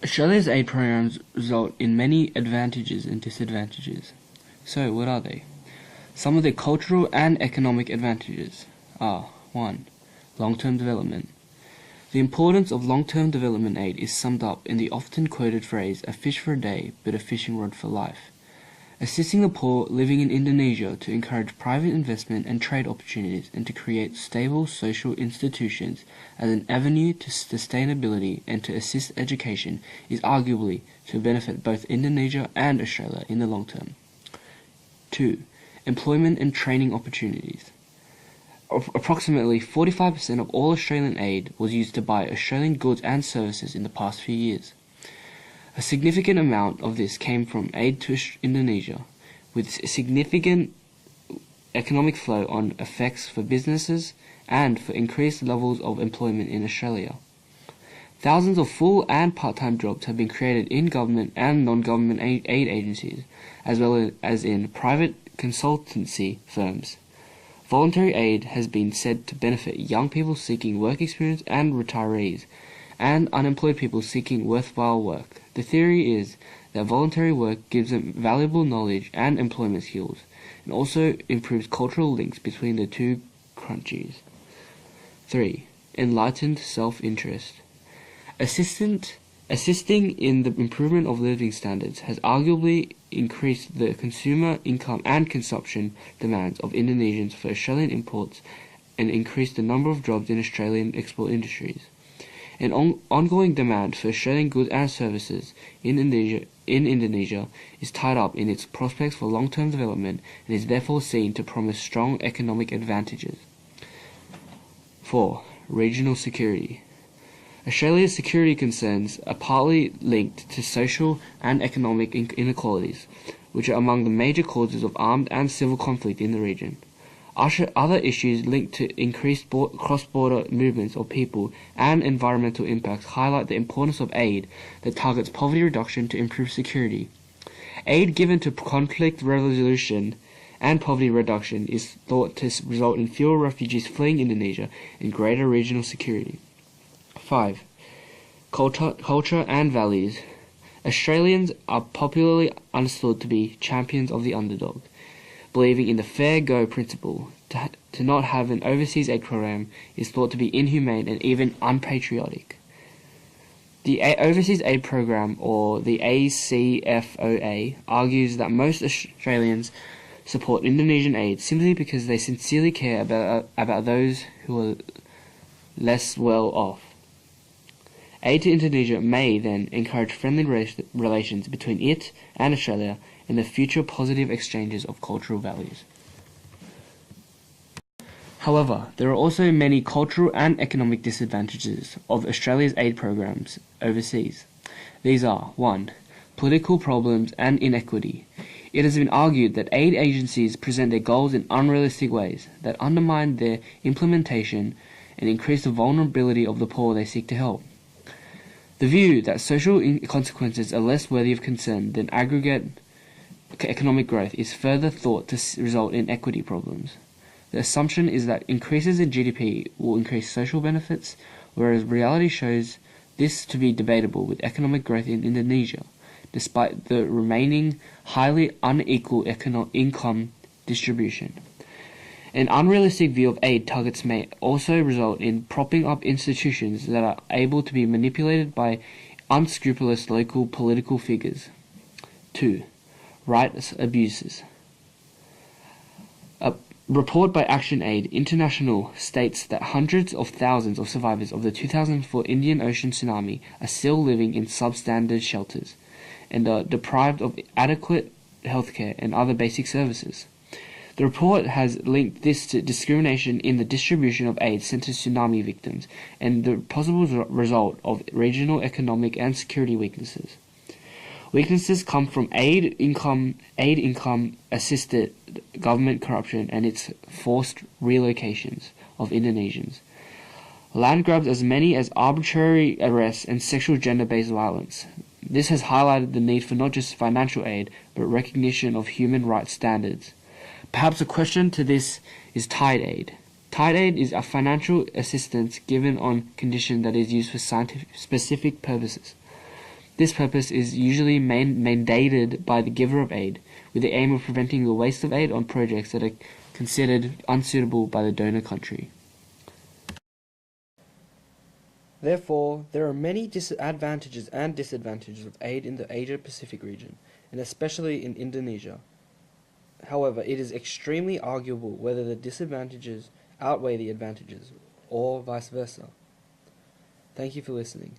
Australia's aid programs result in many advantages and disadvantages. So, what are they? Some of the cultural and economic advantages are 1. Long-term development. The importance of long-term development aid is summed up in the often quoted phrase, a fish for a day, but a fishing rod for life. Assisting the poor living in Indonesia to encourage private investment and trade opportunities and to create stable social institutions as an avenue to sustainability and to assist education is arguably to benefit both Indonesia and Australia in the long term. 2. Employment and training opportunities. Approximately 45% of all Australian aid was used to buy Australian goods and services in the past few years. A significant amount of this came from aid to Indonesia, with significant economic flow on effects for businesses and for increased levels of employment in Australia. Thousands of full and part-time jobs have been created in government and non-government aid agencies, as well as in private consultancy firms. Voluntary aid has been said to benefit young people seeking work experience and retirees, and unemployed people seeking worthwhile work. The theory is that voluntary work gives them valuable knowledge and employment skills, and also improves cultural links between the two countries. 3. Enlightened self-interest. Assisting in the improvement of living standards has arguably increased the consumer income and consumption demands of Indonesians for Australian imports and increased the number of jobs in Australian export industries. An ongoing demand for Australian goods and services in Indonesia is tied up in its prospects for long-term development and is therefore seen to promise strong economic advantages. 4. Regional security. Australia's security concerns are partly linked to social and economic inequalities, which are among the major causes of armed and civil conflict in the region. Other issues linked to increased cross-border movements of people and environmental impacts highlight the importance of aid that targets poverty reduction to improve security. Aid given to conflict resolution and poverty reduction is thought to result in fewer refugees fleeing Indonesia and greater regional security. 5. Culture and values. Australians are popularly understood to be champions of the underdog, believing in the fair go principle. To not have an overseas aid program is thought to be inhumane and even unpatriotic. The Overseas Aid Program, or the ACFOA, argues that most Australians support Indonesian aid simply because they sincerely care about those who are less well off. Aid to Indonesia may then encourage friendly relations between it and Australia and the future positive exchanges of cultural values. However, there are also many cultural and economic disadvantages of Australia's aid programs overseas. These are 1. Political problems and inequity. It has been argued that aid agencies present their goals in unrealistic ways that undermine their implementation and increase the vulnerability of the poor they seek to help. The view that social consequences are less worthy of concern than aggregate economic growth is further thought to result in equity problems. The assumption is that increases in GDP will increase social benefits, whereas reality shows this to be debatable with economic growth in Indonesia, despite the remaining highly unequal income distribution. An unrealistic view of aid targets may also result in propping up institutions that are able to be manipulated by unscrupulous local political figures. 2. Rights abuses. A report by Action Aid International states that hundreds of thousands of survivors of the 2004 Indian Ocean tsunami are still living in substandard shelters and are deprived of adequate healthcare and other basic services. The report has linked this to discrimination in the distribution of aid sent to tsunami victims and the possible result of regional economic and security weaknesses. Weaknesses come from aid income assisted government corruption and its forced relocations of Indonesians. Land grabs as many as arbitrary arrests and sexual gender-based violence. This has highlighted the need for not just financial aid, but recognition of human rights standards. Perhaps a question to this is tide aid. Tide aid is a financial assistance given on condition that is used for scientific specific purposes. This purpose is usually mandated by the giver of aid, with the aim of preventing the waste of aid on projects that are considered unsuitable by the donor country. Therefore, there are many advantages and disadvantages of aid in the Asia-Pacific region, and especially in Indonesia. However, it is extremely arguable whether the disadvantages outweigh the advantages, or vice versa. Thank you for listening.